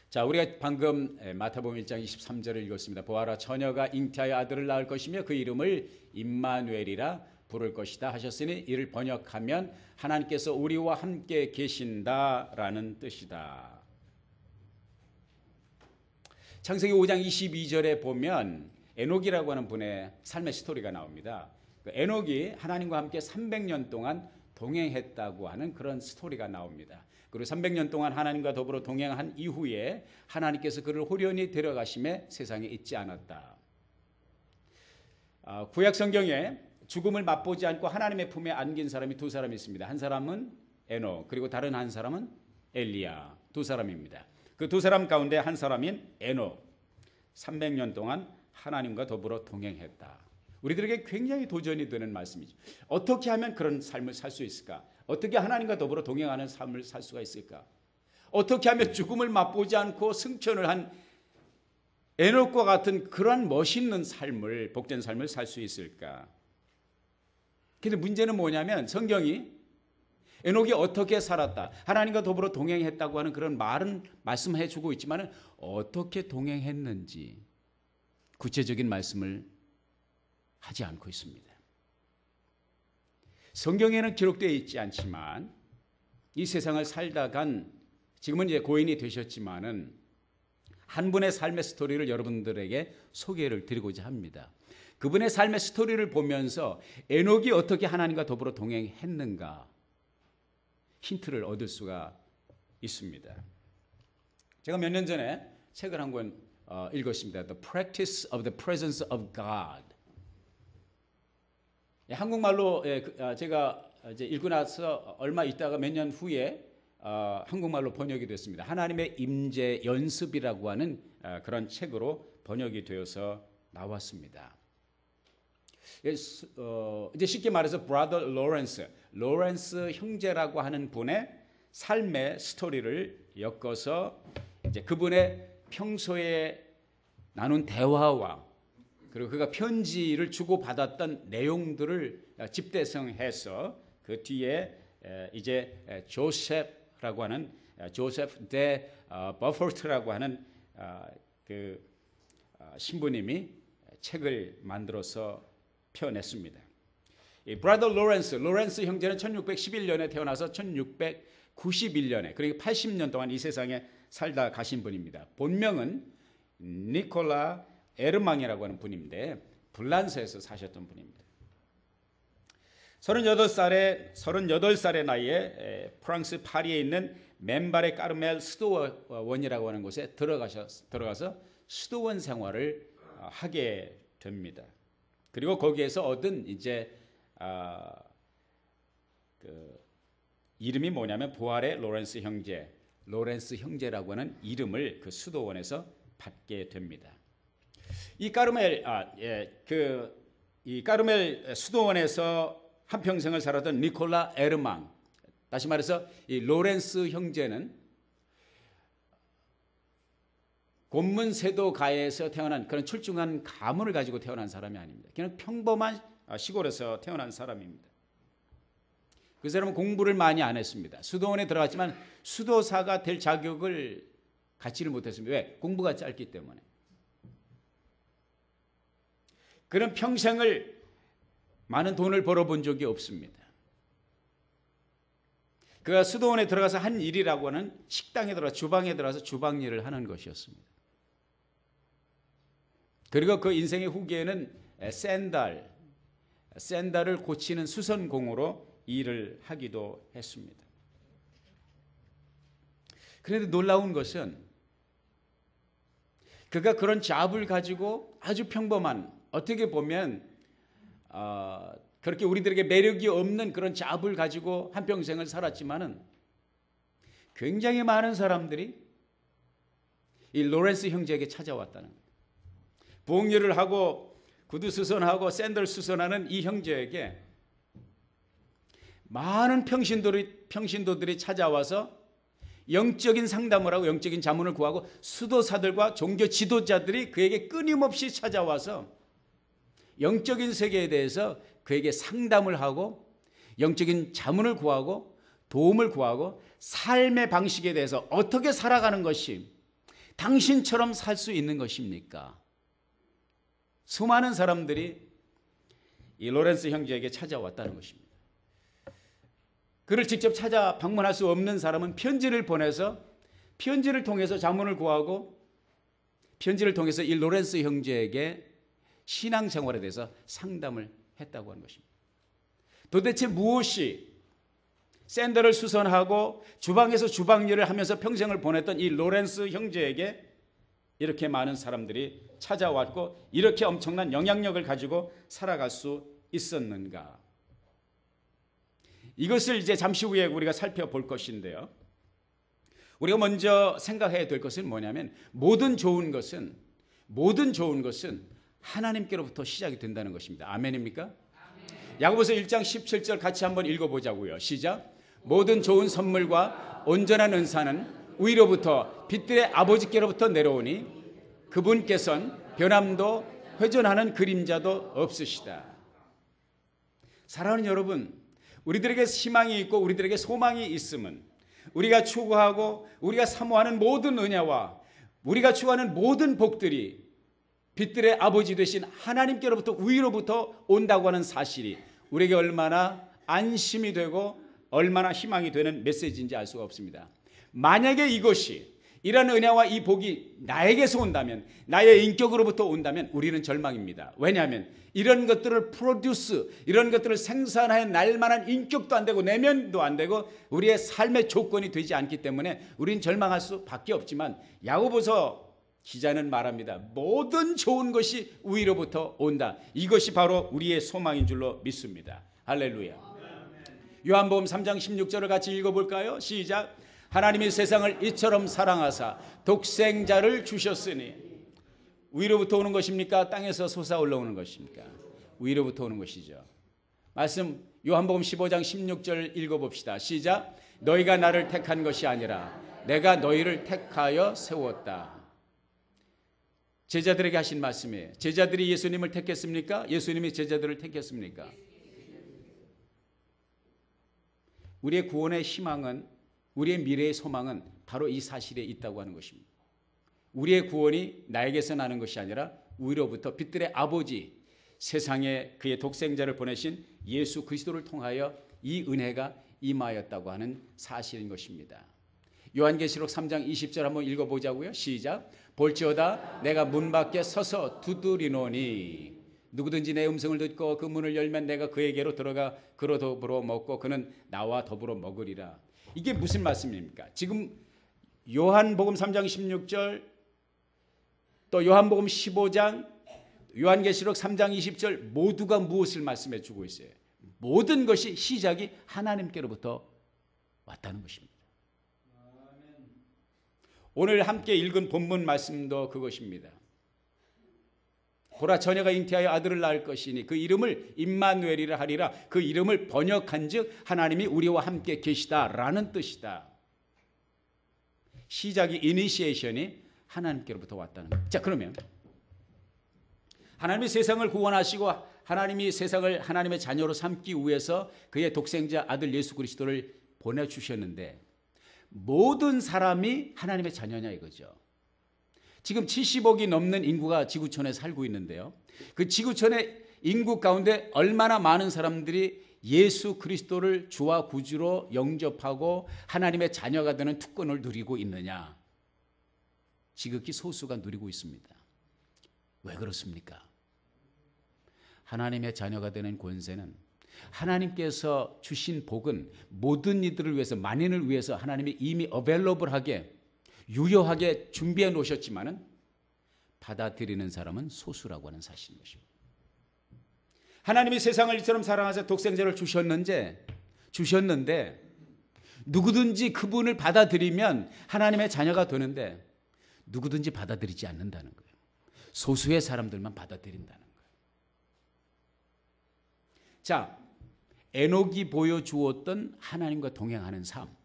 자, 우리가 방금 마태복음 1장 23절을 읽었습니다. 보아라, 처녀가 잉태하여 아들을 낳을 것이며 그 이름을 임마누엘이라 부를 것이다 하셨으니 이를 번역하면 하나님께서 우리와 함께 계신다라는 뜻이다. 창세기 5장 22절에 보면 에녹이라고 하는 분의 삶의 스토리가 나옵니다. 에녹이 하나님과 함께 300년 동안 동행했다고 하는 그런 스토리가 나옵니다. 그리고 300년 동안 하나님과 더불어 동행한 이후에 하나님께서 그를 호련히 데려가심에 세상에 있지 않았다. 구약 성경에 죽음을 맛보지 않고 하나님의 품에 안긴 사람이 두 사람이 있습니다. 한 사람은 에녹, 그리고 다른 한 사람은 엘리야. 두 사람입니다. 그 두 사람 가운데 한 사람인 에녹, 300년 동안 하나님과 더불어 동행했다. 우리들에게 굉장히 도전이 되는 말씀이죠. 어떻게 하면 그런 삶을 살 수 있을까? 어떻게 하나님과 더불어 동행하는 삶을 살 수가 있을까? 어떻게 하면 죽음을 맛보지 않고 승천을 한 에녹과 같은 그러한 멋있는 삶을, 복된 삶을 살 수 있을까? 근데 문제는 뭐냐면 성경이 에녹이 어떻게 살았다, 하나님과 더불어 동행했다고 하는 그런 말은 말씀해 주고 있지만 어떻게 동행했는지 구체적인 말씀을 하지 않고 있습니다. 성경에는 기록되어 있지 않지만 이 세상을 살다 간, 지금은 이제 고인이 되셨지만은 한 분의 삶의 스토리를 여러분들에게 소개를 드리고자 합니다. 그분의 삶의 스토리를 보면서 에녹이 어떻게 하나님과 더불어 동행했는가 힌트를 얻을 수가 있습니다. 제가 몇 년 전에 책을 한 권 읽었습니다. The Practice of the Presence of God. 한국말로 제가 이제 읽고 나서 얼마 있다가 몇 년 후에 한국말로 번역이 됐습니다. 하나님의 임재 연습이라고 하는 그런 책으로 번역이 되어서 나왔습니다. 이제 쉽게 말해서 브라더 로렌스 형제라고 하는 분의 삶의 스토리를 엮어서 이제 그분의 평소에 나눈 대화와 그리고 그가 편지를 주고받았던 내용들을 집대성해서 그 뒤에 이제 조셉라고 하는 조셉 데 버포트라고 하는 그 신부님이 책을 만들어서 펴냈습니다. 이 브라더 로렌스 형제는 1611년에 태어나서 1691년에 그러니까 80년 동안 이 세상에 살다 가신 분입니다. 본명은 니콜라 에르망이라고 하는 분인데 불란서에서 사셨던 분입니다. 38살의 나이에 프랑스 파리에 있는 맨바레 까르멜 수도원이라고 하는 곳에 들어가서 수도원 생활을 하게 됩니다. 그리고 거기에서 얻은 이제 그 이름이 뭐냐면 부활의 로렌스 형제라고 하는 이름을 그 수도원에서 받게 됩니다. 이 까르멜 수도원에서 한 평생을 살았던 니콜라 에르망, 다시 말해서 이 로렌스 형제는 곤문세도가에서 태어난 그런 출중한 가문을 가지고 태어난 사람이 아닙니다. 그냥 평범한 시골에서 태어난 사람입니다. 그 사람은 공부를 많이 안 했습니다. 수도원에 들어갔지만 수도사가 될 자격을 갖지를 못했습니다. 왜? 공부가 짧기 때문에. 그런 평생을 많은 돈을 벌어본 적이 없습니다. 그가 수도원에 들어가서 한 일이라고 하는 식당에 들어가 주방에 들어가서 주방 일을 하는 것이었습니다. 그리고 그 인생의 후기에는 샌달을 고치는 수선공으로 일을 하기도 했습니다. 그런데 놀라운 것은 그가 그런 잡을 가지고 아주 평범한, 어떻게 보면 그렇게 우리들에게 매력이 없는 그런 잡을 가지고 한평생을 살았지만은 굉장히 많은 사람들이 이 로렌스 형제에게 찾아왔다는 거예요. 부엌일을 하고 구두 수선하고 샌들 수선하는 이 형제에게 많은 평신도들이 찾아와서 영적인 상담을 하고 영적인 자문을 구하고 수도사들과 종교 지도자들이 그에게 끊임없이 찾아와서 영적인 세계에 대해서 그에게 상담을 하고 영적인 자문을 구하고 도움을 구하고 삶의 방식에 대해서 어떻게 살아가는 것이 당신처럼 살 수 있는 것입니까? 수많은 사람들이 이 로렌스 형제에게 찾아왔다는 것입니다. 그를 직접 찾아 방문할 수 없는 사람은 편지를 보내서 편지를 통해서 자문을 구하고 편지를 통해서 이 로렌스 형제에게 신앙생활에 대해서 상담을 했다고 하는 것입니다. 도대체 무엇이 샌들을 수선하고 주방에서 주방일을 하면서 평생을 보냈던 이 로렌스 형제에게 이렇게 많은 사람들이 찾아왔고 이렇게 엄청난 영향력을 가지고 살아갈 수 있었는가? 이것을 이제 잠시 후에 우리가 살펴볼 것인데요. 우리가 먼저 생각해야 될 것은 뭐냐면 모든 좋은 것은 하나님께로부터 시작이 된다는 것입니다. 아멘입니까? 야고보서 1장 17절 같이 한번 읽어보자고요. 시작. 모든 좋은 선물과 온전한 은사는 위로부터 빛들의 아버지께로부터 내려오니 그분께서는 변함도 회전하는 그림자도 없으시다. 사랑하는 여러분, 우리들에게 희망이 있고 우리들에게 소망이 있음은 우리가 추구하고 우리가 사모하는 모든 은혜와 우리가 추구하는 모든 복들이 빛들의 아버지 되신 하나님께로부터 위로부터 온다고 하는 사실이 우리에게 얼마나 안심이 되고 얼마나 희망이 되는 메시지인지 알 수가 없습니다. 만약에 이것이 이런 은혜와 이 복이 나에게서 온다면, 나의 인격으로부터 온다면 우리는 절망입니다. 왜냐하면 이런 것들을 이런 것들을 생산해 날 만한 인격도 안 되고 내면도 안 되고 우리의 삶의 조건이 되지 않기 때문에 우리는 절망할 수밖에 없지만 야고보서 기자는 말합니다. 모든 좋은 것이 위로부터 온다. 이것이 바로 우리의 소망인 줄로 믿습니다. 할렐루야. 요한복음 3장 16절을 같이 읽어볼까요? 시작. 하나님이 세상을 이처럼 사랑하사 독생자를 주셨으니 위로부터 오는 것입니까? 땅에서 솟아 올라오는 것입니까? 위로부터 오는 것이죠. 말씀 요한복음 15장 16절 읽어봅시다. 시작. 너희가 나를 택한 것이 아니라 내가 너희를 택하여 세웠다. 제자들에게 하신 말씀이에요. 제자들이 예수님을 택했습니까? 예수님이 제자들을 택했습니까? 우리의 구원의 희망은, 우리의 미래의 소망은 바로 이 사실에 있다고 하는 것입니다. 우리의 구원이 나에게서 나는 것이 아니라 위로부터 빛들의 아버지, 세상에 그의 독생자를 보내신 예수 그리스도를 통하여 이 은혜가 임하였다고 하는 사실인 것입니다. 요한계시록 3장 20절 한번 읽어보자고요. 시작. 볼지어다 내가 문 밖에 서서 두드리노니 누구든지 내 음성을 듣고 그 문을 열면 내가 그에게로 들어가 그로 더불어 먹고 그는 나와 더불어 먹으리라. 이게 무슨 말씀입니까? 지금 요한복음 3장 16절 또 요한복음 15장 요한계시록 3장 20절 모두가 무엇을 말씀해 주고 있어요? 모든 것이 시작이 하나님께로부터 왔다는 것입니다. 오늘 함께 읽은 본문 말씀도 그것입니다. 보라 처녀가 잉태하여 아들을 낳을 것이니 그 이름을 임마누엘이라 하리라. 그 이름을 번역한즉 하나님이 우리와 함께 계시다라는 뜻이다. 시작이 이니시에이션이 하나님께로부터 왔다는 거예요. 자, 그러면 하나님이 세상을 구원하시고 하나님이 세상을 하나님의 자녀로 삼기 위해서 그의 독생자 아들 예수 그리스도를 보내주셨는데 모든 사람이 하나님의 자녀냐 이거죠. 지금 70억이 넘는 인구가 지구촌에 살고 있는데요. 그 지구촌의 인구 가운데 얼마나 많은 사람들이 예수 그리스도를 주와 구주로 영접하고 하나님의 자녀가 되는 특권을 누리고 있느냐? 지극히 소수가 누리고 있습니다. 왜 그렇습니까? 하나님의 자녀가 되는 권세는 하나님께서 주신 복은 모든 이들을 위해서 만인을 위해서 하나님이 이미 어벨러블하게 유효하게 준비해 놓으셨지만은 받아들이는 사람은 소수라고 하는 사실인 것입니다. 하나님이 세상을 이처럼 사랑하사 독생자를 주셨는데 누구든지 그분을 받아들이면 하나님의 자녀가 되는데 누구든지 받아들이지 않는다는 거예요. 소수의 사람들만 받아들인다는 거예요. 자, 에녹이 보여주었던 하나님과 동행하는 삶,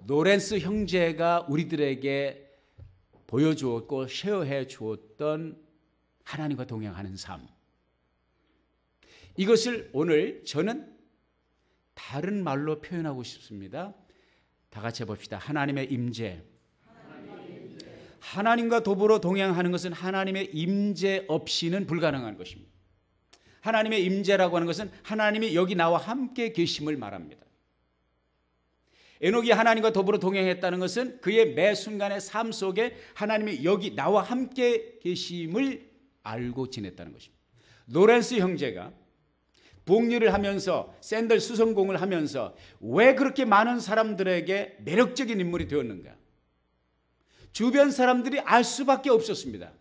로렌스 형제가 우리들에게 보여주었고 쉐어해 주었던 하나님과 동행하는 삶, 이것을 오늘 저는 다른 말로 표현하고 싶습니다. 다 같이 해봅시다. 하나님의 임재, 하나님과 더불어 동행하는 것은 하나님의 임재 없이는 불가능한 것입니다. 하나님의 임재라고 하는 것은 하나님이 여기 나와 함께 계심을 말합니다. 에녹이 하나님과 더불어 동행했다는 것은 그의 매 순간의 삶 속에 하나님이 여기 나와 함께 계심을 알고 지냈다는 것입니다. 로렌스 형제가 복리를 하면서 샌들 수성공을 하면서 왜 그렇게 많은 사람들에게 매력적인 인물이 되었는가? 주변 사람들이 알 수밖에 없었습니다.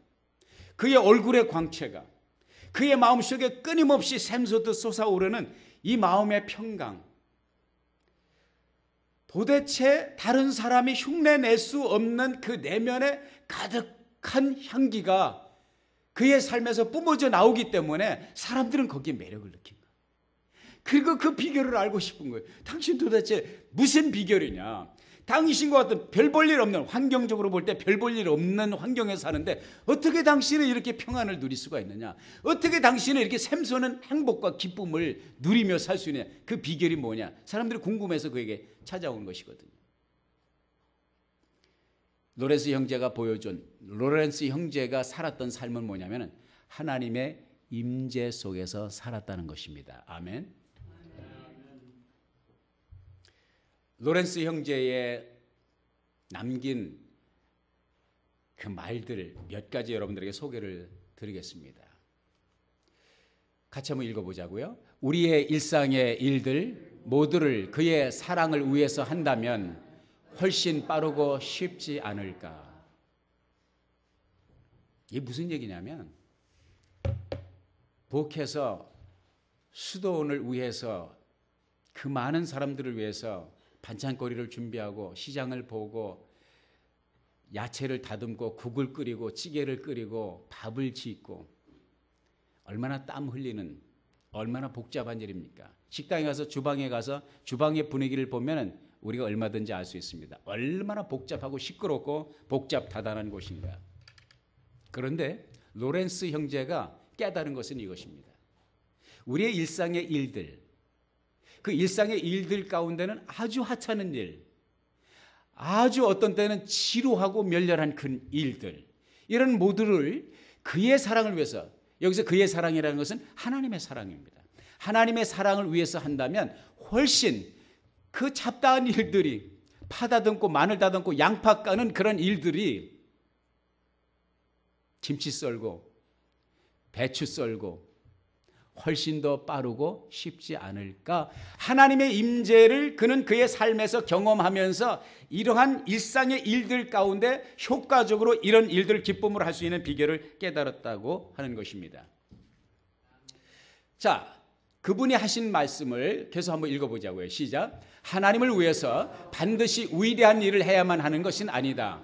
그의 얼굴의 광채가, 그의 마음속에 끊임없이 샘솟듯 솟아오르는 이 마음의 평강, 도대체 다른 사람이 흉내낼 수 없는 그 내면에 가득한 향기가 그의 삶에서 뿜어져 나오기 때문에 사람들은 거기에 매력을 느낀 거예요. 그리고 그 비결을 알고 싶은 거예요. 당신 도대체 무슨 비결이냐? 당신과 같은 별 볼 일 없는, 환경적으로 볼 때 별 볼 일 없는 환경에 사는데 어떻게 당신은 이렇게 평안을 누릴 수가 있느냐? 어떻게 당신은 이렇게 샘솟는 행복과 기쁨을 누리며 살 수 있느냐? 그 비결이 뭐냐? 사람들이 궁금해서 그에게 찾아온 것이거든요. 로렌스 형제가 살았던 삶은 뭐냐면 하나님의 임재 속에서 살았다는 것입니다. 아멘. 로렌스 형제의 남긴 그 말들 몇 가지 여러분들에게 소개를 드리겠습니다. 같이 한번 읽어보자고요. 우리의 일상의 일들 모두를 그의 사랑을 위해서 한다면 훨씬 빠르고 쉽지 않을까. 이게 무슨 얘기냐면 부엌에서 수도원을 위해서 그 많은 사람들을 위해서 반찬거리를 준비하고 시장을 보고 야채를 다듬고 국을 끓이고 찌개를 끓이고 밥을 짓고 얼마나 땀 흘리는, 얼마나 복잡한 일입니까? 식당에 가서 주방에 가서 주방의 분위기를 보면 우리가 얼마든지 알 수 있습니다. 얼마나 복잡하고 시끄럽고 복잡다단한 곳인가. 그런데 로렌스 형제가 깨달은 것은 이것입니다. 우리의 일상의 일들, 그 일상의 일들 가운데는 아주 하찮은 일, 아주 어떤 때는 지루하고 멸렬한 그 일들, 이런 모두를 그의 사랑을 위해서, 여기서 그의 사랑이라는 것은 하나님의 사랑입니다. 하나님의 사랑을 위해서 한다면 훨씬 그 잡다한 일들이, 파 다듬고 마늘 다듬고 양파 까는 그런 일들이, 김치 썰고 배추 썰고 훨씬 더 빠르고 쉽지 않을까. 하나님의 임재를 그는 그의 삶에서 경험하면서 이러한 일상의 일들 가운데 효과적으로 이런 일들을 기쁨으로 할 수 있는 비결을 깨달았다고 하는 것입니다. 자, 그분이 하신 말씀을 계속 한번 읽어보자고요. 시작. 하나님을 위해서 반드시 위대한 일을 해야만 하는 것은 아니다.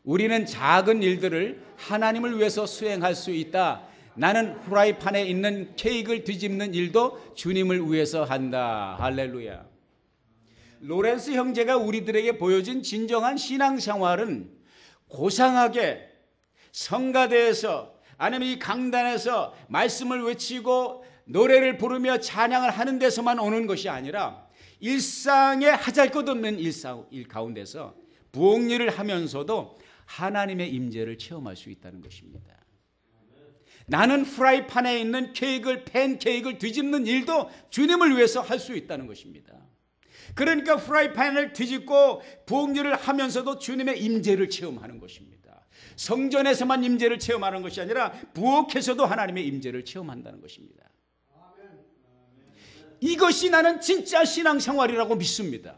우리는 작은 일들을 하나님을 위해서 수행할 수 있다. 나는 후라이팬에 있는 케이크를 뒤집는 일도 주님을 위해서 한다. 할렐루야. 로렌스 형제가 우리들에게 보여준 진정한 신앙생활은 고상하게 성가대에서 아니면 이 강단에서 말씀을 외치고 노래를 부르며 찬양을 하는 데서만 오는 것이 아니라 일상에 하잘것없는 일 가운데서 부엌일을 하면서도 하나님의 임재를 체험할 수 있다는 것입니다. 나는 프라이팬에 있는 팬케이크를 뒤집는 일도 주님을 위해서 할 수 있다는 것입니다. 그러니까 프라이팬을 뒤집고 부엌일을 하면서도 주님의 임재를 체험하는 것입니다. 성전에서만 임재를 체험하는 것이 아니라 부엌에서도 하나님의 임재를 체험한다는 것입니다. 이것이 나는 진짜 신앙생활이라고 믿습니다.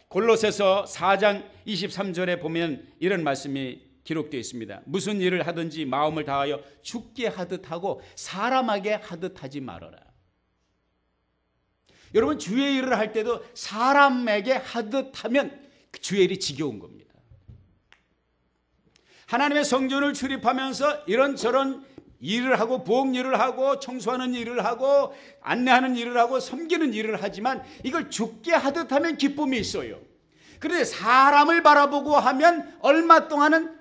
골로새서 4장 23절에 보면 이런 말씀이 기록되어 있습니다. 무슨 일을 하든지 마음을 다하여 주께 하듯 하고 사람에게 하듯 하지 말아라. 여러분, 주의 일을 할 때도 사람에게 하듯 하면 주의 일이 지겨운 겁니다. 하나님의 성전을 출입하면서 이런저런 일을 하고 부엌 일을 하고 청소하는 일을 하고 안내하는 일을 하고 섬기는 일을 하지만 이걸 주께 하듯 하면 기쁨이 있어요. 그런데 사람을 바라보고 하면 얼마 동안은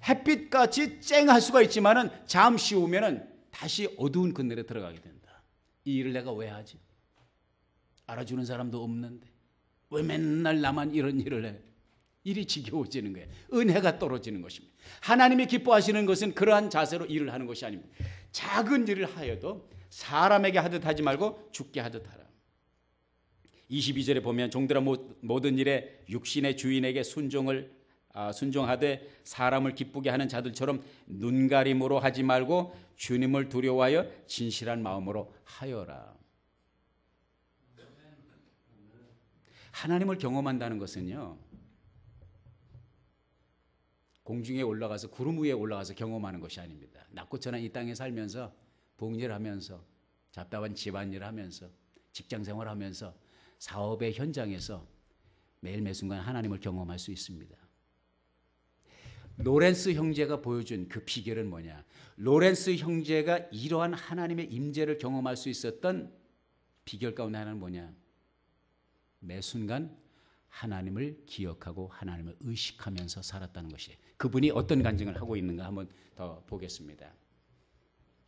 햇빛같이 쨍할 수가 있지만은 잠시 후면은 다시 어두운 그늘에 들어가게 된다. 이 일을 내가 왜 하지? 알아주는 사람도 없는데 왜 맨날 나만 이런 일을 해? 일이 지겨워지는 거예요. 은혜가 떨어지는 것입니다. 하나님이 기뻐하시는 것은 그러한 자세로 일을 하는 것이 아닙니다. 작은 일을 하여도 사람에게 하듯 하지 말고 주께 하듯 하라. 22절에 보면 종들아 모든 일에 육신의 주인에게 순종하되 사람을 기쁘게 하는 자들처럼 눈가림으로 하지 말고 주님을 두려워하여 진실한 마음으로 하여라. 하나님을 경험한다는 것은요, 공중에 올라가서 구름 위에 올라가서 경험하는 것이 아닙니다. 낮고천한 이 땅에 살면서 봉일하면서 잡다한 집안일 하면서 직장생활 하면서 사업의 현장에서 매일 매순간 하나님을 경험할 수 있습니다. 로렌스 형제가 보여준 그 비결은 뭐냐? 로렌스 형제가 이러한 하나님의 임재를 경험할 수 있었던 비결 가운데 하나는 뭐냐? 매순간 하나님을 기억하고 하나님을 의식하면서 살았다는 것이에요. 그분이 어떤 간증을 하고 있는가 한번 더 보겠습니다.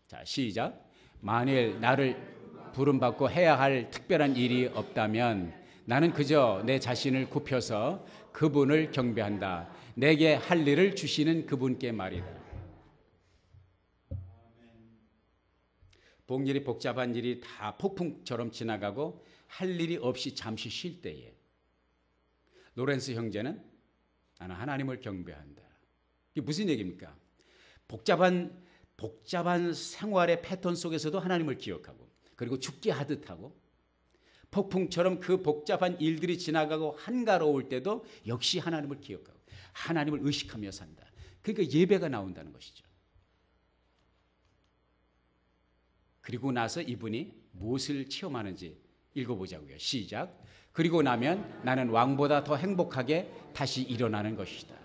자, 시작. 만일 나를 부름받고 해야 할 특별한 일이 없다면 나는 그저 내 자신을 굽혀서 그분을 경배한다. 내게 할 일을 주시는 그분께 말이다. 복일이 복잡한 일이 다 폭풍처럼 지나가고 할 일이 없이 잠시 쉴 때에 로렌스 형제는 나는 하나님을 경배한다. 이게 무슨 얘기입니까? 복잡한 생활의 패턴 속에서도 하나님을 기억하고 그리고 죽게 하듯 하고 폭풍처럼 그 복잡한 일들이 지나가고 한가로울 때도 역시 하나님을 기억하고 하나님을 의식하며 산다. 그러니까 예배가 나온다는 것이죠. 그리고 나서 이분이 무엇을 체험하는지 읽어보자고요. 시작. 그리고 나면 나는 왕보다 더 행복하게 다시 일어나는 것이다.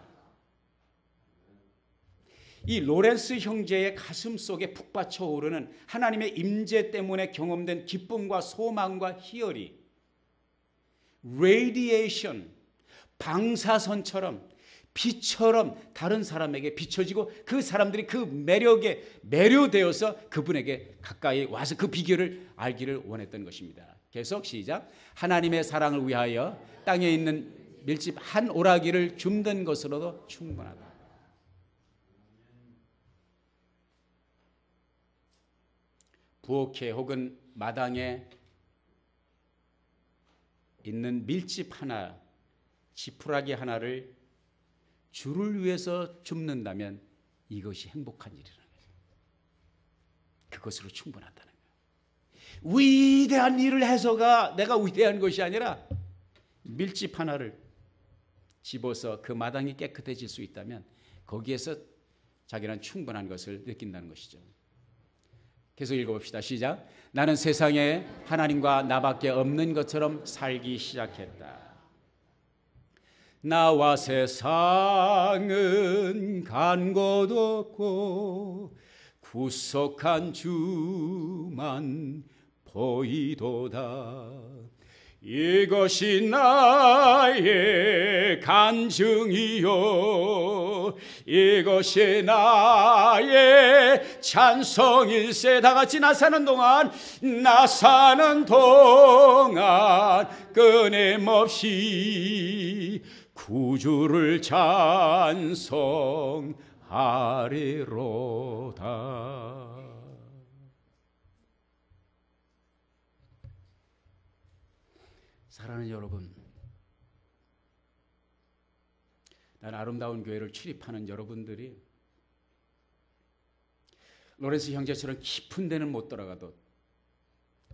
이 로렌스 형제의 가슴 속에 푹 받쳐 오르는 하나님의 임재 때문에 경험된 기쁨과 소망과 희열이 레디에이션, 방사선처럼 빛처럼 다른 사람에게 비춰지고 그 사람들이 그 매력에 매료되어서 그분에게 가까이 와서 그 비결을 알기를 원했던 것입니다. 계속 시작. 하나님의 사랑을 위하여 땅에 있는 밀집 한 오라기를 줍는 것으로도 충분하다. 부엌에 혹은 마당에 있는 밀집 하나, 지푸라기 하나를 주를 위해서 줍는다면 이것이 행복한 일이라는 거예요. 그것으로 충분하다는 거예요. 위대한 일을 해서가 내가 위대한 것이 아니라 밀집 하나를 집어서 그 마당이 깨끗해질 수 있다면 거기에서 자기는 충분한 것을 느낀다는 것이죠. 계속 읽어봅시다. 시작. 나는 세상에 하나님과 나밖에 없는 것처럼 살기 시작했다. 나와 세상은 간 곳 없고 구속한 주만 보이도다. 이것이 나의 간증이요 이것이 나의 찬송일세. 다 같이 나 사는 동안 끊임없이 구주를 찬송하리로다. 사랑하는 여러분, 나는 아름다운 교회를 출입하는 여러분들이 로렌스 형제처럼 깊은 데는 못 들어가도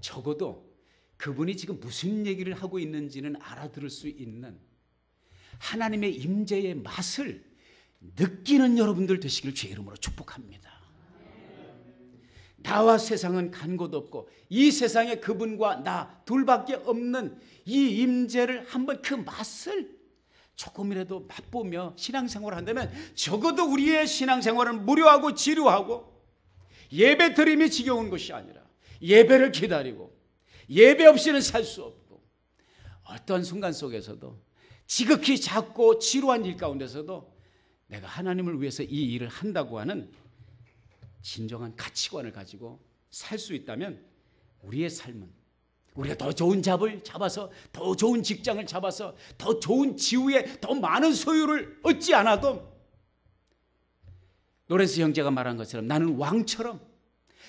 적어도 그분이 지금 무슨 얘기를 하고 있는지는 알아들을 수 있는 하나님의 임재의 맛을 느끼는 여러분들 되시길 주의 이름으로 축복합니다. 나와 세상은 간 곳 없고 이 세상에 그분과 나 둘밖에 없는 이 임재를 한번 그 맛을 조금이라도 맛보며 신앙생활을 한다면 적어도 우리의 신앙생활은 무료하고 지루하고 예배 드림이 지겨운 것이 아니라 예배를 기다리고 예배 없이는 살 수 없고 어떤 순간 속에서도 지극히 작고 지루한 일 가운데서도 내가 하나님을 위해서 이 일을 한다고 하는 진정한 가치관을 가지고 살 수 있다면 우리의 삶은 우리가 더 좋은 잡을 잡아서, 더 좋은 직장을 잡아서, 더 좋은 지위에 더 많은 소유를 얻지 않아도 로렌스 형제가 말한 것처럼 나는 왕처럼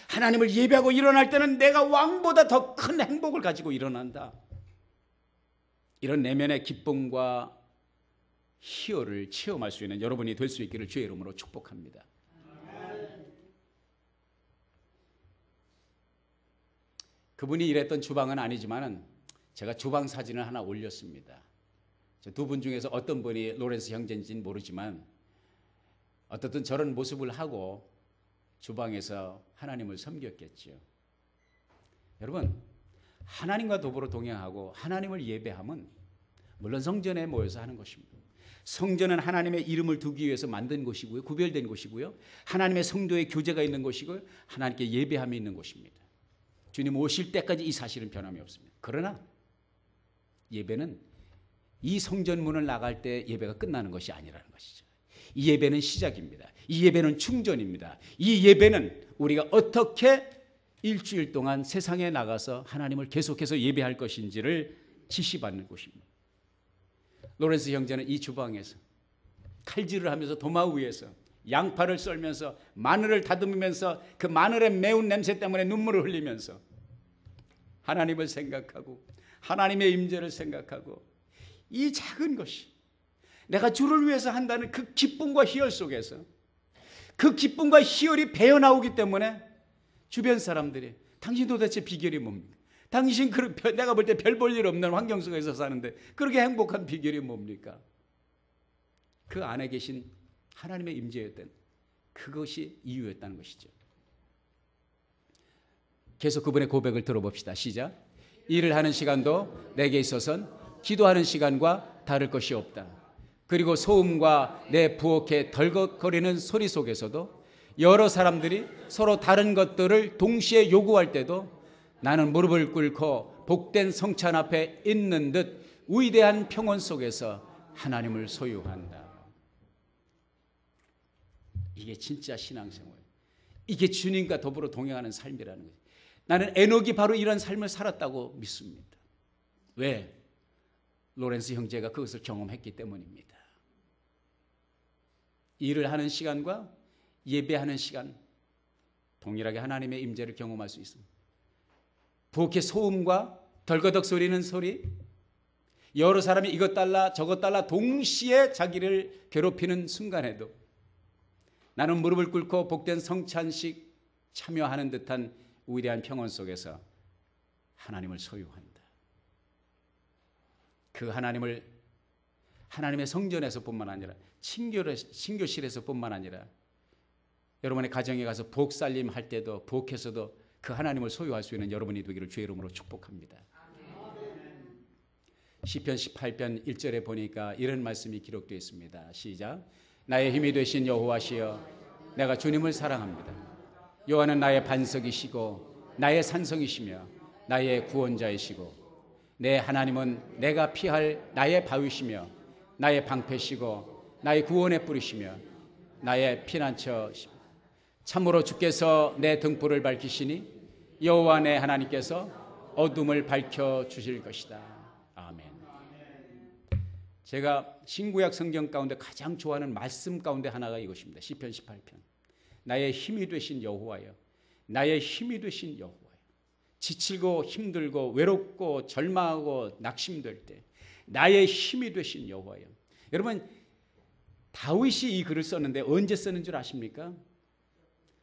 하나님을 예배하고 일어날 때는 내가 왕보다 더 큰 행복을 가지고 일어난다. 이런 내면의 기쁨과 희열을 체험할 수 있는 여러분이 될 수 있기를 주의 이름으로 축복합니다. 그분이 일했던 주방은 아니지만 제가 주방 사진을 하나 올렸습니다. 두 분 중에서 어떤 분이 로렌스 형제인지는 모르지만 어떻든 저런 모습을 하고 주방에서 하나님을 섬겼겠죠. 여러분, 하나님과 더불어 동행하고 하나님을 예배하면 물론 성전에 모여서 하는 것입니다. 성전은 하나님의 이름을 두기 위해서 만든 곳이고요, 구별된 곳이고요, 하나님의 성도의 교제가 있는 곳이고요, 하나님께 예배함이 있는 곳입니다. 주님 오실 때까지 이 사실은 변함이 없습니다. 그러나 예배는 이 성전 문을 나갈 때 예배가 끝나는 것이 아니라는 것이죠. 이 예배는 시작입니다. 이 예배는 충전입니다. 이 예배는 우리가 어떻게 일주일 동안 세상에 나가서 하나님을 계속해서 예배할 것인지를 지시받는 곳입니다. 로렌스 형제는 이 주방에서 칼질을 하면서 도마 위에서 양파를 썰면서 마늘을 다듬으면서 그 마늘의 매운 냄새 때문에 눈물을 흘리면서 하나님을 생각하고 하나님의 임재를 생각하고 이 작은 것이 내가 주를 위해서 한다는 그 기쁨과 희열 속에서 그 기쁨과 희열이 배어나오기 때문에 주변 사람들이 당신 도대체 비결이 뭡니까? 당신 내가 볼 때 별 볼 일 없는 환경 속에서 사는데 그렇게 행복한 비결이 뭡니까? 그 안에 계신 하나님의 임재였던 그것이 이유였다는 것이죠. 계속 그분의 고백을 들어봅시다. 시작. 일을 하는 시간도 내게 있어서는 기도하는 시간과 다를 것이 없다. 그리고 소음과 내 부엌에 덜컥거리는 소리 속에서도 여러 사람들이 서로 다른 것들을 동시에 요구할 때도 나는 무릎을 꿇고 복된 성찬 앞에 있는 듯 위대한 평온 속에서 하나님을 소유한다. 이게 진짜 신앙생활, 이게 주님과 더불어 동행하는 삶이라는 거예요. 나는 에녹이 바로 이런 삶을 살았다고 믿습니다. 왜? 로렌스 형제가 그것을 경험했기 때문입니다. 일을 하는 시간과 예배하는 시간 동일하게 하나님의 임재를 경험할 수 있습니다. 부엌의 소음과 덜거덕 소리는 소리, 여러 사람이 이것 달라 저것 달라 동시에 자기를 괴롭히는 순간에도 나는 무릎을 꿇고 복된 성찬식 참여하는 듯한 위대한 평온 속에서 하나님을 소유한다. 그 하나님을 하나님의 성전에서뿐만 아니라 친교실에서뿐만 아니라 여러분의 가정에 가서 부엌 살림 할 때도 부엌에서도 그 하나님을 소유할 수 있는 여러분이 되기를 주의 이름으로 축복합니다. 시편 18편 1절에 보니까 이런 말씀이 기록되어 있습니다. 시작. 나의 힘이 되신 여호와시여 내가 주님을 사랑합니다. 여호와는 나의 반석이시고 나의 산성이시며 나의 구원자이시고 내 하나님은 내가 피할 나의 바위시며 나의 방패시고 나의 구원의 뿌리시며 나의 피난처시며 참으로 주께서 내 등불을 밝히시니 여호와 내 하나님께서 어둠을 밝혀주실 것이다. 아멘. 제가 신구약 성경 가운데 가장 좋아하는 말씀 가운데 하나가 이것입니다. 시편 18편. 나의 힘이 되신 여호와여, 나의 힘이 되신 여호와여. 지치고 힘들고 외롭고 절망하고 낙심될 때 나의 힘이 되신 여호와여. 여러분, 다윗이 이 글을 썼는데 언제 쓰는 줄 아십니까?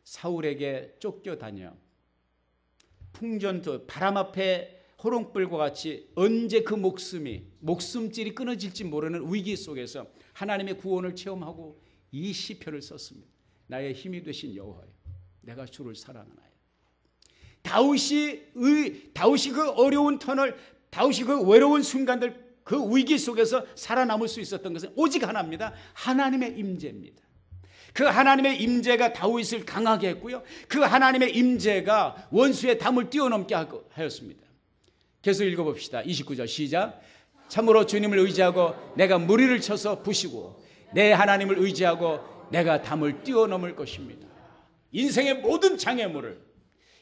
사울에게 쫓겨다녀 풍전도 바람 앞에 호롱불과 같이 언제 그 목숨줄이 끊어질지 모르는 위기 속에서 하나님의 구원을 체험하고 이 시편을 썼습니다. 나의 힘이 되신 여호와여, 내가 주를 사랑하나요. 다윗이 그 어려운 터널, 다윗이 그 외로운 순간들, 그 위기 속에서 살아남을 수 있었던 것은 오직 하나입니다. 하나님의 임재입니다. 그 하나님의 임재가 다윗을 강하게 했고요, 그 하나님의 임재가 원수의 담을 뛰어넘게 하였습니다. 계속 읽어봅시다. 29절 시작. 참으로 주님을 의지하고 내가 무리를 쳐서 부시고 내 하나님을 의지하고 내가 담을 뛰어넘을 것입니다. 인생의 모든 장애물을,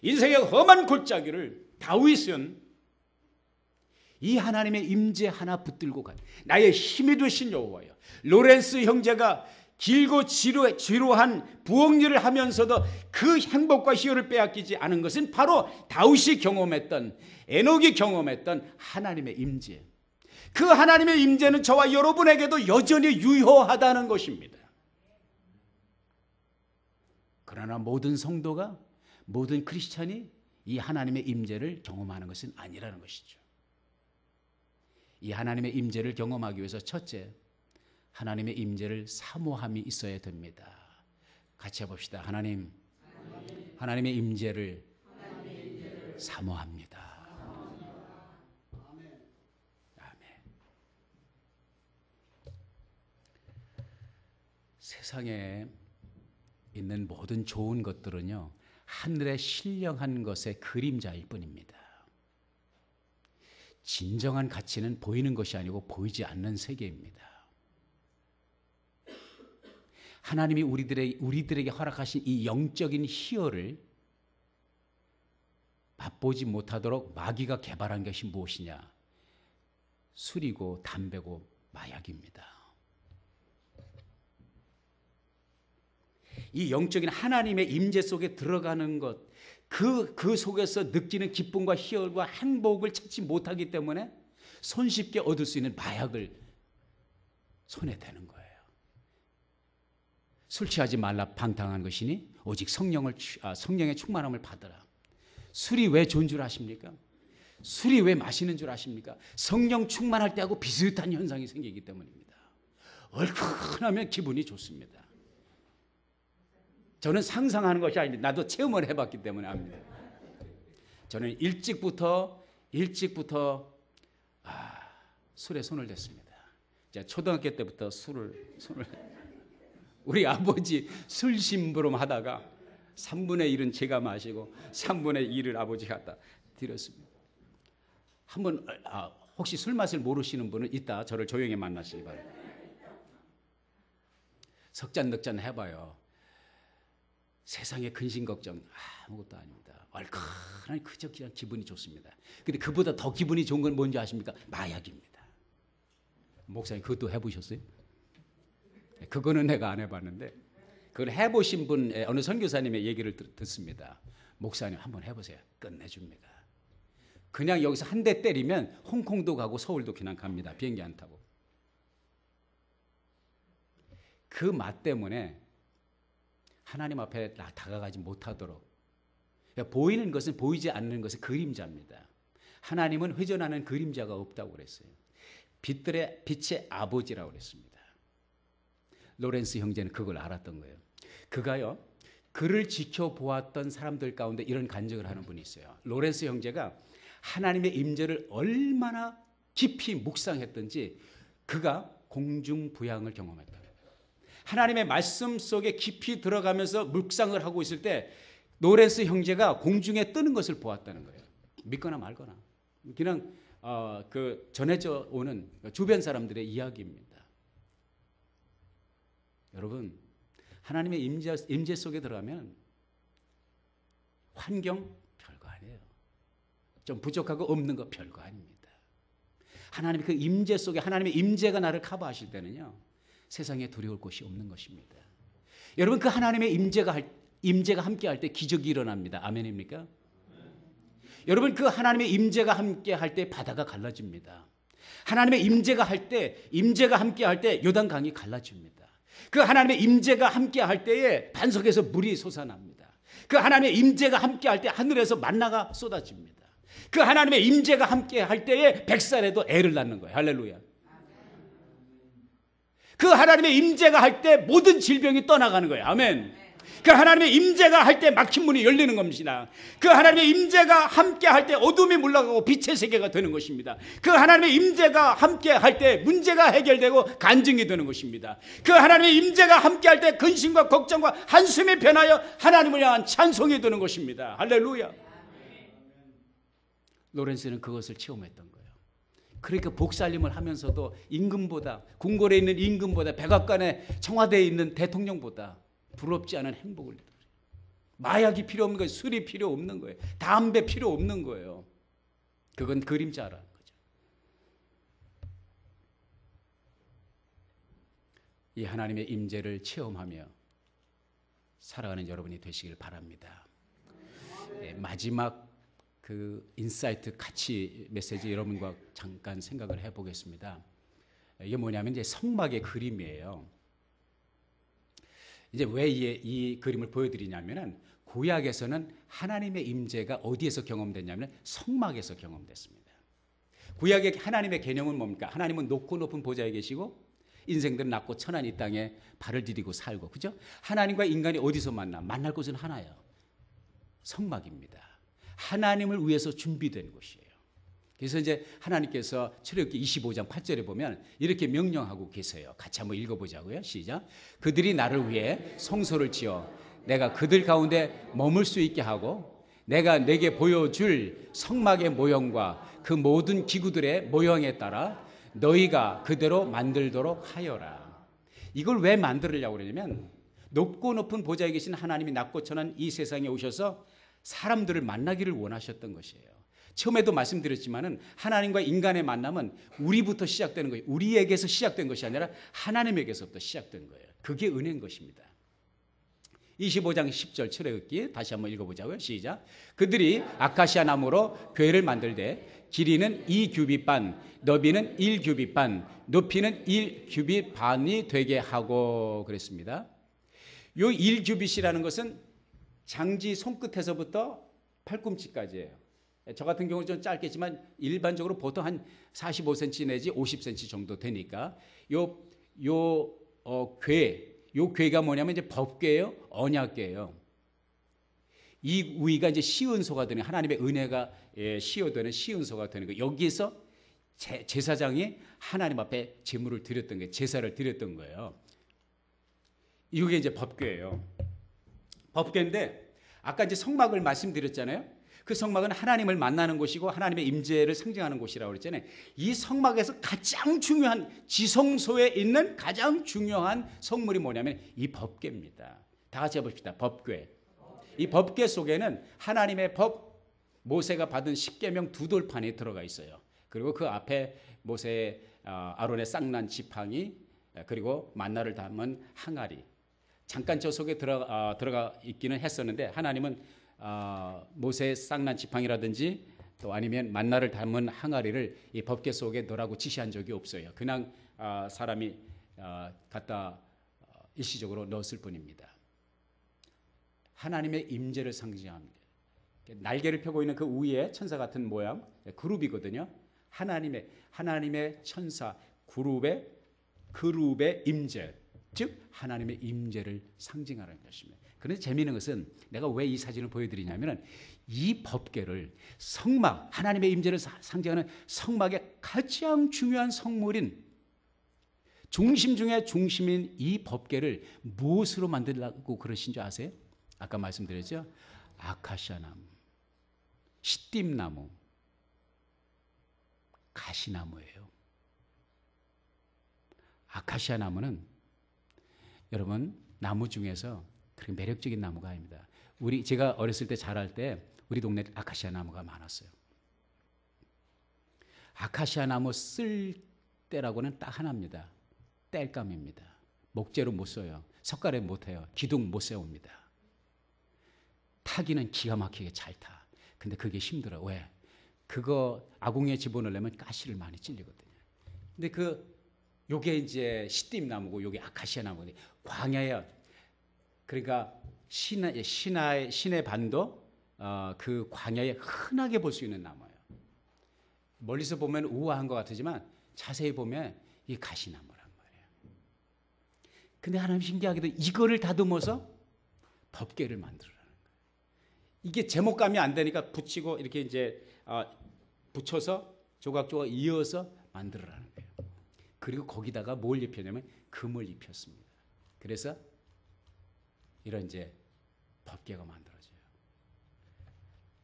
인생의 험한 골짜기를 다윗은 이 하나님의 임재 하나 붙들고 간 나의 힘이 되신 여호와여. 로렌스 형제가 길고 지루한 부엌일을 하면서도 그 행복과 희열을 빼앗기지 않은 것은 바로 다윗이 경험했던, 에녹이 경험했던 하나님의 임재. 그 하나님의 임재는 저와 여러분에게도 여전히 유효하다는 것입니다. 그러나 모든 성도가, 모든 크리스찬이 이 하나님의 임재를 경험하는 것은 아니라는 것이죠. 이 하나님의 임재를 경험하기 위해서 첫째, 하나님의 임재를 사모함이 있어야 됩니다. 같이 해봅시다. 하나님의 임재를 사모합니다. 아멘. 세상에 있는 모든 좋은 것들은요, 하늘에 신령한 것의 그림자일 뿐입니다. 진정한 가치는 보이는 것이 아니고 보이지 않는 세계입니다. 하나님이 우리들에게 허락하신 이 영적인 희열을 맛보지 못하도록 마귀가 개발한 것이 무엇이냐? 술이고 담배고 마약입니다. 이 영적인 하나님의 임재 속에 들어가는 것, 그 속에서 느끼는 기쁨과 희열과 행복을 찾지 못하기 때문에 손쉽게 얻을 수 있는 마약을 손에 대는 거예요. 술 취하지 말라 방탕한 것이니 오직 성령의 충만함을 받으라. 술이 왜 좋은 줄 아십니까? 술이 왜 마시는 줄 아십니까? 성령 충만할 때하고 비슷한 현상이 생기기 때문입니다. 얼큰하면 기분이 좋습니다. 저는 상상하는 것이 아닌데 나도 체험을 해봤기 때문에 압니다. 저는 일찍부터 술에 손을 댔습니다. 초등학교 때부터 술을 우리 아버지 술 심부름 하다가 3분의 1은 제가 마시고 3분의 1을 아버지가 갖다 드렸습니다. 한번 혹시 술 맛을 모르시는 분은 이따 저를 조용히 만나시기 바랍니다. 석잔 해봐요. 세상의 근심 걱정 아무것도 아닙니다. 얼큰한 그저 그냥 기분이 좋습니다. 근데 그보다 더 기분이 좋은 건 뭔지 아십니까? 마약입니다. 목사님 그것도 해보셨어요? 그거는 내가 안 해봤는데 그걸 해보신 분 어느 선교사님의 얘기를 듣습니다. 목사님 한번 해보세요. 끝내줍니다. 그냥 여기서 한 대 때리면 홍콩도 가고 서울도 그냥 갑니다. 비행기 안 타고. 그 맛 때문에 하나님 앞에 다가가지 못하도록, 보이는 것은 보이지 않는 것의 그림자입니다. 하나님은 회전하는 그림자가 없다고 그랬어요. 빛의 아버지라고 그랬습니다. 로렌스 형제는 그걸 알았던 거예요. 그가요, 그를 지켜보았던 사람들 가운데 이런 간증을 하는 분이 있어요. 로렌스 형제가 하나님의 임재를 얼마나 깊이 묵상했던지 그가 공중부양을 경험했다. 하나님의 말씀 속에 깊이 들어가면서 묵상을 하고 있을 때 로렌스 형제가 공중에 뜨는 것을 보았다는 거예요. 믿거나 말거나. 그냥 그 전해져 오는 주변 사람들의 이야기입니다. 여러분, 하나님의 임재 속에 들어가면 환경 별거 아니에요. 좀 부족하고 없는 거 별거 아닙니다. 하나님의 그 임재 속에 하나님의 임재가 나를 커버하실 때는요, 세상에 두려울 곳이 없는 것입니다. 여러분, 그 하나님의 임재가 함께할 때 기적이 일어납니다. 아멘입니까? 여러분, 그 하나님의 임재가 함께할 때 바다가 갈라집니다. 하나님의 임재가 함께할 때 요단강이 갈라집니다. 그 하나님의 임재가 함께할 때에 반석에서 물이 솟아납니다. 그 하나님의 임재가 함께할 때 하늘에서 만나가 쏟아집니다. 그 하나님의 임재가 함께할 때에 백살에도 애를 낳는 거예요. 할렐루야. 그 하나님의 임재가 할 때 모든 질병이 떠나가는 거예요. 아멘. 그 하나님의 임재가 할 때 막힌 문이 열리는 겁니다. 그 하나님의 임재가 함께 할 때 어둠이 물러가고 빛의 세계가 되는 것입니다. 그 하나님의 임재가 함께 할 때 문제가 해결되고 간증이 되는 것입니다. 그 하나님의 임재가 함께 할 때 근심과 걱정과 한숨이 변하여 하나님을 향한 찬송이 되는 것입니다. 할렐루야. 로렌스는 그것을 체험했던 거예요. 그러니까 복살림을 하면서도 임금보다, 궁궐에 있는 임금보다, 백악관에 청와대에 있는 대통령보다 부럽지 않은 행복을 누려요. 마약이 필요 없는 거예요. 술이 필요 없는 거예요. 담배 필요 없는 거예요. 그건 그림자라는 거죠. 이 하나님의 임재를 체험하며 살아가는 여러분이 되시길 바랍니다. 마지막 그 인사이트 가치 메시지 여러분과 잠깐 생각을 해보겠습니다. 이게 뭐냐면 이제 성막의 그림이에요. 이제 왜 이 그림을 보여드리냐면은 구약에서는 하나님의 임재가 어디에서 경험됐냐면 성막에서 경험됐습니다. 구약의 하나님의 개념은 뭡니까? 하나님은 높고 높은 보좌에 계시고 인생들은 낮고 천한 이 땅에 발을 디디고 살고, 그죠? 하나님과 인간이 어디서 만날 곳은 하나예요. 성막입니다. 하나님을 위해서 준비된 곳이에요. 그래서 이제 하나님께서 출애굽기 25장 8절에 보면 이렇게 명령하고 계세요. 같이 한번 읽어보자고요. 시작. 그들이 나를 위해 성소를 지어 내가 그들 가운데 머물 수 있게 하고 내가 내게 보여줄 성막의 모형과 그 모든 기구들의 모형에 따라 너희가 그대로 만들도록 하여라. 이걸 왜 만들으려고 그러냐면 높고 높은 보좌에 계신 하나님이 낮고 천한 이 세상에 오셔서 사람들을 만나기를 원하셨던 것이에요. 처음에도 말씀드렸지만은 하나님과 인간의 만남은 우리부터 시작되는 거예요. 우리에게서 시작된 것이 아니라 하나님에게서부터 시작된 거예요. 그게 은혜인 것입니다. 25장 10절 출애굽기 다시 한번 읽어보자고요. 시작. 그들이 아카시아 나무로 궤를 만들되 길이는 2규빗 반, 너비는 1규빗 반, 높이는 1규빗 반이 되게 하고 그랬습니다. 이 1규빗이라는 것은 장지 손끝에서부터 팔꿈치까지예요. 저 같은 경우는 좀 짧겠지만 일반적으로 보통 한 45cm 내지 50cm 정도 되니까 요 궤가 뭐냐면 이제 법궤예요, 언약궤예요. 이 위가 이제 시은소가 되는, 하나님의 은혜가 시어되는 시은소가 되는 거. 여기서 제사장이 하나님 앞에 제물을 드렸던 거예요. 제사를 드렸던 거예요. 이게 이제 법궤예요. 법궤인데 아까 이제 성막을 말씀드렸잖아요. 그 성막은 하나님을 만나는 곳이고 하나님의 임재를 상징하는 곳이라고 그랬잖아요. 이 성막에서 가장 중요한, 지성소에 있는 가장 중요한 성물이 뭐냐면 이 법궤입니다. 다 같이 해봅시다. 법궤. 이 법궤 속에는 하나님의 법, 모세가 받은 십계명 두 돌판이 들어가 있어요. 그리고 그 앞에 모세의 아론의 쌍난 지팡이, 그리고 만나를 담은 항아리. 잠깐 저 속에 들어가 있기는 했었는데 하나님은 모세의 쌍난 지팡이라든지 또 아니면 만나를 담은 항아리를 이 법궤 속에 넣으라고 지시한 적이 없어요. 그냥 사람이 갖다 일시적으로 넣었을 뿐입니다. 하나님의 임재를 상징합니다. 날개를 펴고 있는 그 위에 천사 같은 모양, 그룹이거든요. 하나님의 천사 그룹의 임재, 즉 하나님의 임재를 상징하는 것입니다. 그런데 재미있는 것은 내가 왜 이 사진을 보여드리냐면 이 법궤를 성막, 하나님의 임재를 상징하는 성막의 가장 중요한 성물인, 중심 중에 중심인 이 법궤를 무엇으로 만들라고 그러신 줄 아세요? 아까 말씀드렸죠? 아카시아 나무, 시띠나무, 가시나무예요. 아카시아 나무는 여러분 나무 중에서 그렇게 매력적인 나무가 아닙니다. 제가 어렸을 때 자랄 때 우리 동네 아카시아 나무가 많았어요. 아카시아 나무 쓸 때라고는 딱 하나입니다. 땔감입니다. 목재로 못 써요. 석가래 못 해요. 기둥 못 세웁니다. 타기는 기가 막히게 잘 타. 근데 그게 힘들어. 왜? 그거 아궁이에 집어넣으려면 가시를 많이 찔리거든요. 근데 요게 이제 시띠나무고 요게 아카시아 나무인데 광야에, 그러니까 신의 반도 그 광야에 흔하게 볼 수 있는 나무예요. 멀리서 보면 우아한 것 같지만 자세히 보면 이 가시나무란 말이에요. 근데 하나님 신기하게도 이거를 다듬어서 법궤를 만들어라는 거예요. 이게 제목감이 안 되니까 붙이고 이렇게 이제 붙여서 조각조각 이어서 만들어라는 거예요. 그리고 거기다가 뭘 입혔냐면 금을 입혔습니다. 그래서 이런 이제 법궤가 만들어져요.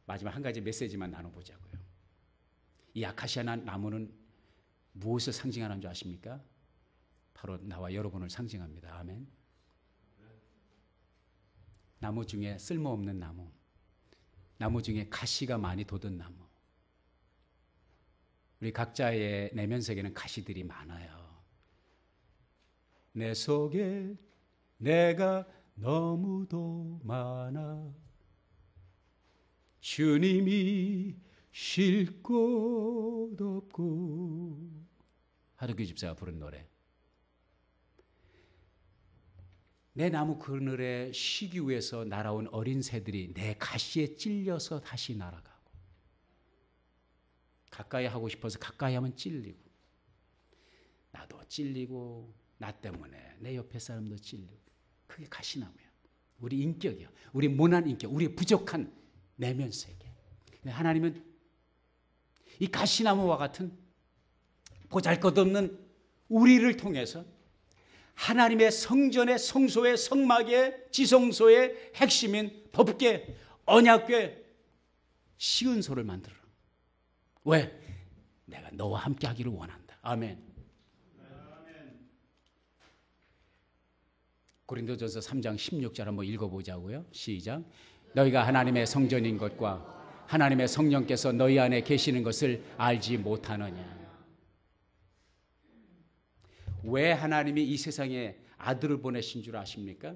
마지막 한 가지 메시지만 나눠보자고요. 이 아카시아 나무는 무엇을 상징하는 줄 아십니까? 바로 나와 여러분을 상징합니다. 아멘. 나무 중에 쓸모없는 나무 중에 가시가 많이 돋은 나무. 우리 각자의 내면 세계는 가시들이 많아요. 내 속에 내가 너무도 많아. 주님이 쉴 곳 없고. 하덕규 집사가 부른 노래. 내 나무 그늘에 쉬기 위해서 날아온 어린 새들이 내 가시에 찔려서 다시 날아가고, 가까이 하고 싶어서 가까이 하면 찔리고, 나도 찔리고, 나 때문에 내 옆에 사람도 찔리고. 그게 가시나무야. 우리 인격이야. 우리 모난 인격, 우리 부족한 내면 세계. 하나님은 이 가시나무와 같은 보잘것없는 우리를 통해서 하나님의 성전의 성소의 성막의 지성소의 핵심인 법궤, 언약궤, 시은소를 만들어라. 왜? 내가 너와 함께 하기를 원한다. 아멘. 고린도전서 3장 16절 한번 읽어보자고요. 시작. 너희가 하나님의 성전인 것과 하나님의 성령께서 너희 안에 계시는 것을 알지 못하느냐. 왜 하나님이 이 세상에 아들을 보내신 줄 아십니까?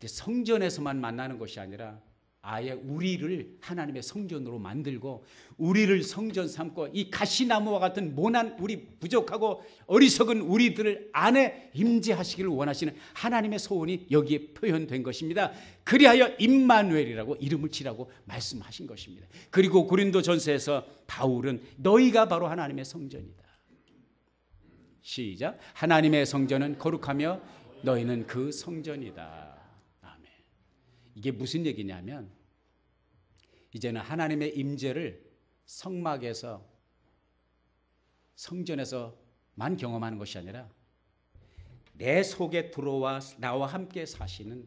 성전에서만 만나는 것이 아니라 아예 우리를 하나님의 성전으로 만들고 우리를 성전 삼고 이 가시나무와 같은 모난 우리 부족하고 어리석은 우리들 안에 임재하시기를 원하시는 하나님의 소원이 여기에 표현된 것입니다. 그리하여 임마누엘이라고 이름을 지라고 말씀하신 것입니다. 그리고 고린도전서에서 바울은 너희가 바로 하나님의 성전이다. 시작. 하나님의 성전은 거룩하며 너희는 그 성전이다. 아멘. 이게 무슨 얘기냐면 이제는 하나님의 임재를 성막에서 성전에서만 경험하는 것이 아니라 내 속에 들어와 나와 함께 사시는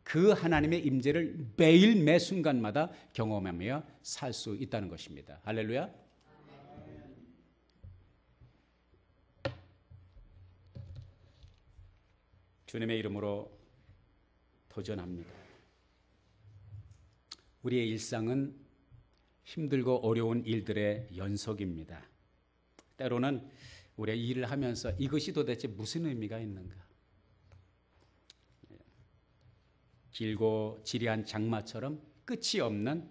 그 하나님의 임재를 매일 매 순간마다 경험하며 살 수 있다는 것입니다. 할렐루야. 주님의 이름으로 도전합니다. 우리의 일상은 힘들고 어려운 일들의 연속입니다. 때로는 우리가 일을 하면서 이것이 도대체 무슨 의미가 있는가? 길고 지리한 장마처럼 끝이 없는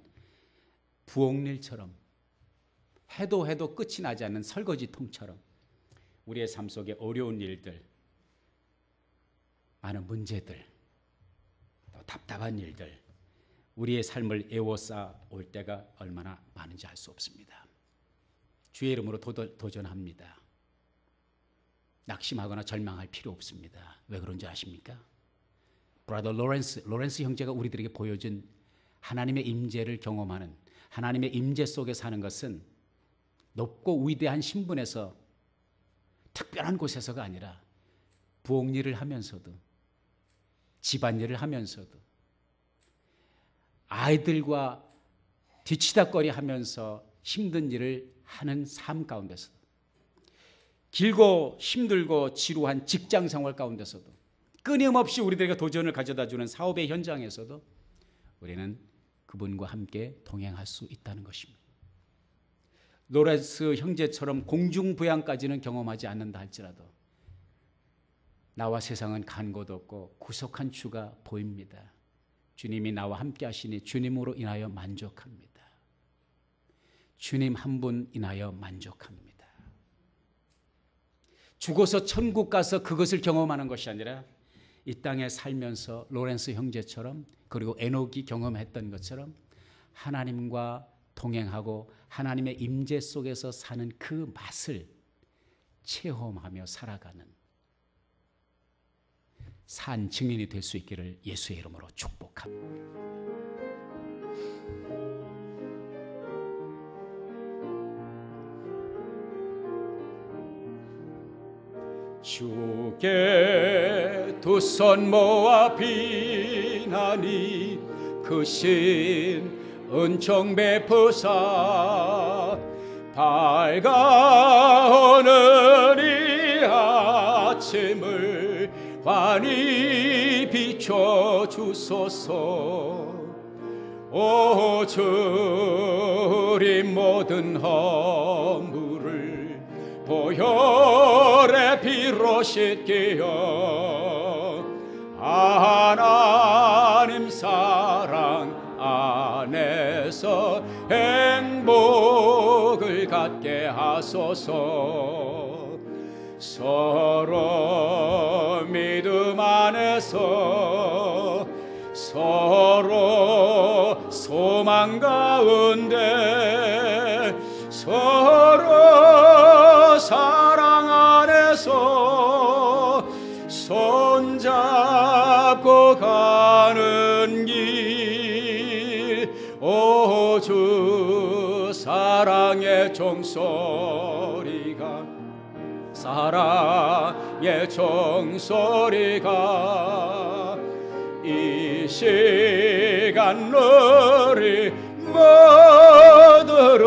부엌일처럼 해도 끝이 나지 않는 설거지통처럼 우리의 삶 속에 어려운 일들, 많은 문제들, 또 답답한 일들, 우리의 삶을 에워싸 올 때가 얼마나 많은지 알 수 없습니다. 주의 이름으로 도전합니다. 낙심하거나 절망할 필요 없습니다. 왜 그런지 아십니까? 브라더 로렌스 형제가 우리들에게 보여준 하나님의 임재를 경험하는, 하나님의 임재 속에 사는 것은 높고 위대한 신분에서 특별한 곳에서가 아니라 부엌일을 하면서도, 집안일을 하면서도, 아이들과 뒤치다꺼리 하면서 힘든 일을 하는 삶 가운데서도, 길고 힘들고 지루한 직장 생활 가운데서도, 끊임없이 우리들에게 도전을 가져다 주는 사업의 현장에서도 우리는 그분과 함께 동행할 수 있다는 것입니다. 로렌스 형제처럼 공중부양까지는 경험하지 않는다 할지라도 나와 세상은 간 곳 없고 구속한 주가 보입니다. 주님이 나와 함께 하시니 주님으로 인하여 만족합니다. 주님 한 분 인하여 만족합니다. 죽어서 천국 가서 그것을 경험하는 것이 아니라 이 땅에 살면서 로렌스 형제처럼, 그리고 에녹이 경험했던 것처럼 하나님과 동행하고 하나님의 임재 속에서 사는 그 맛을 체험하며 살아가는 산 증인이 될 수 있기를 예수의 이름으로 축복합니다. 주께 두 손 모아 비나니 그 신 은총 베푸사 밝아오는 이 아침을 환히 비춰주소서. 오 주님 모든 허물을 보여 피조물의 피로 씻기어 하나님 사랑 안에서 행복을 갖게 하소서. 서로 믿음 안에서 서로 소망 가운데 서로 사랑 안에서 손잡고 가는 길, 오 주 사랑의 종소리가 사랑의 종소리가 이 시간 우리 모두를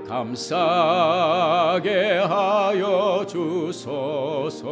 감싸게 하여 주소서.